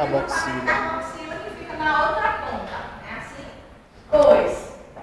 carboxila. Carboxila que fica na outra ponta. É assim? Pois,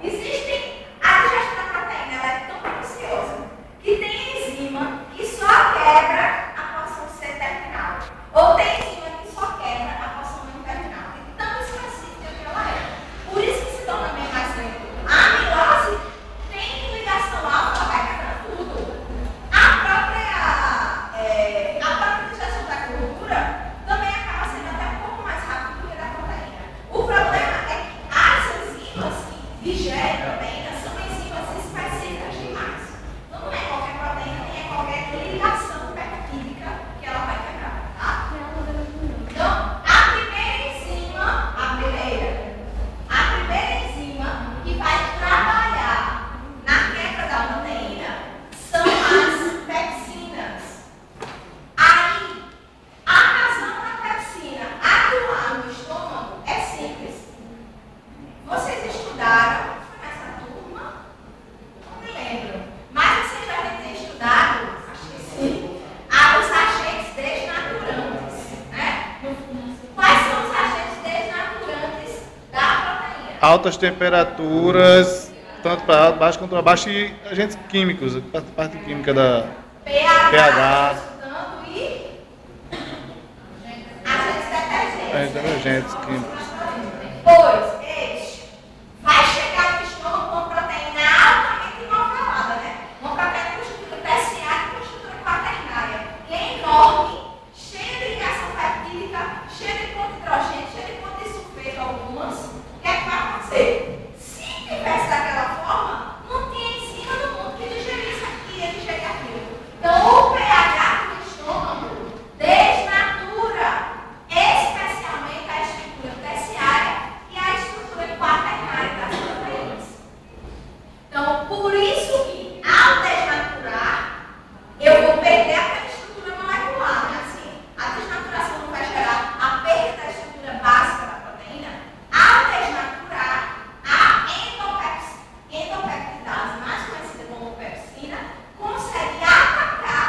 existe a digestão da proteína, ela é tão preciosa que tem enzima que só quebra a porção C terminal. Ou tem enzima que só quebra a porção N terminal. E tão específica que ela é. Por isso que se torna bem mais lento. A amilose tem ligação alta, vai quebrar tudo. A própria digestão da gordura também acaba sendo até um pouco mais rápido do que a da proteína. O problema é que as enzimas que digerem proteína são enzimas específicas demais. Então não é qualquer proteína, nem é qualquer ligação peptídica que ela vai quebrar, tá? Então, a primeira enzima que vai trabalhar na quebra da proteína são as pepsinas. Aí, a razão da pepsina atuar no estômago é simples. Vocês estudaram, foi nessa turma? Não me lembro. Mas vocês devem ter estudado, acho que sim, os agentes desnaturantes, né? Quais são os agentes desnaturantes da proteína? Altas temperaturas, tanto para baixo quanto para baixo, e agentes químicos, a parte química da pH. Estudando e agentes Agentes químicos. Pois, vai chegar no estômago com proteína altamente inovelada, né? Uma proteína com estrutura terciária e com estrutura quaternária, que é enorme, cheia de ligação peptídica, cheia de ponto de hidrogênio, cheia de ponto de sulfeto algumas. O que é que vai acontecer? Se tivesse daquela forma, não tinha enzima no mundo que digerisse aqui e digerir aquilo. Então, o pH do estômago desnatura especialmente a estrutura terciária e a estrutura quaternária das proteínas. Então, por isso que, ao desnaturar, eu vou perder aquela estrutura molecular, né? Assim, a desnaturação não vai gerar a perda da estrutura básica da proteína. Ao desnaturar, a endopeptidase, mais conhecida como pepsina, consegue atacar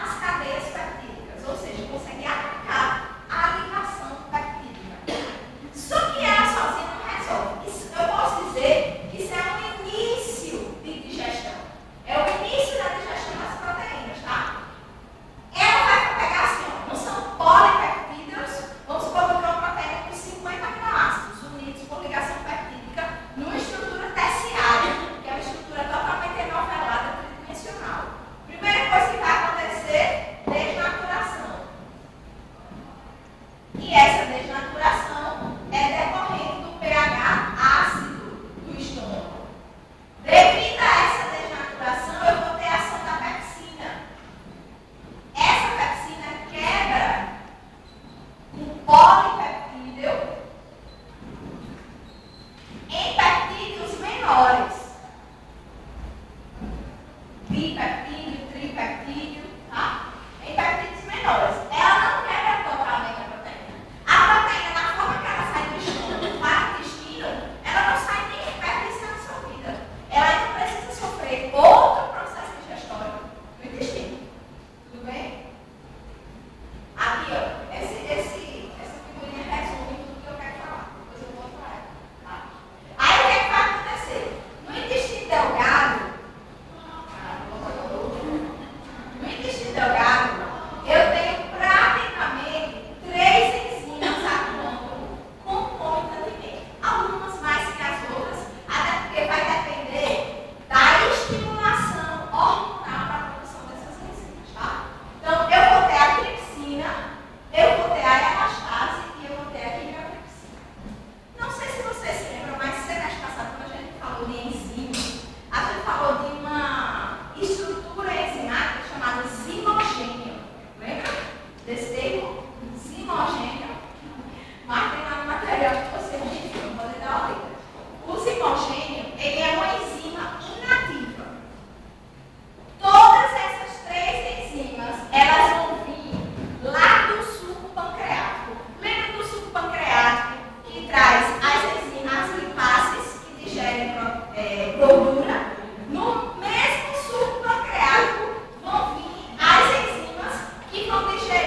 as cadeias peptídicas, ou seja, consegue atacar a ligação peptídica. Só que ela sozinha não resolve. Isso, eu posso dizer que isso é o início de digestão. É o início da digestão das proteínas, tá? Ela vai pegar assim, ó, não são polipeptídeos. Vamos supor que eu tenho uma proteína com 50 aminoácidos unidos por ligação peptídica numa estrutura terciária, que é uma estrutura totalmente enovelada, tridimensional. Primeira coisa que vai acontecer, desnaturação. E essa desnaturação é decorrente do pH ácido do estômago. Devido a essa desnaturação, eu vou ter a ação da pepsina. Essa pepsina quebra um polipeptídeo em peptídeos menores. Bipeptídeo, tripeptídeo, tá? Em peptídeos menores. Ela não quebra totalmente a proteína. A proteína, na forma que ela sai do estômago para o intestino, ela não sai nem perto de ser absorvida. Ela ainda precisa sofrer outro processo digestório no intestino. Tudo bem? Aqui, ó, essa figurinha resume tudo que eu quero falar. Depois eu vou falar. Tá? Aí o que é que vai acontecer? No intestino delgado, eu tenho praticamente 3 enzimas atuando concomitantemente. Algumas mais que as outras, até porque vai depender da estimulação hormonal para a produção dessas enzimas, tá? Então, eu vou ter a tripsina, eu vou ter a elastase e eu vou ter a quimiotripsina. Não sei se vocês se lembram, mas semestre passado, quando a gente falou de enzimas, a gente falou de uma estrutura enzimática chamada zimogênio. Lembra desse termo? Zimogênio. Mas tem lá no material que vocês viram, vou lhe dar uma letra. O zimogênio, ele é uma enzima inativa. Todas essas 3 enzimas, elas vão vir lá do suco pancreático. Lembra do suco pancreático que traz as enzimas lipáceas que digerem gordura? No mesmo suco pancreático vão vir as enzimas que vão digerir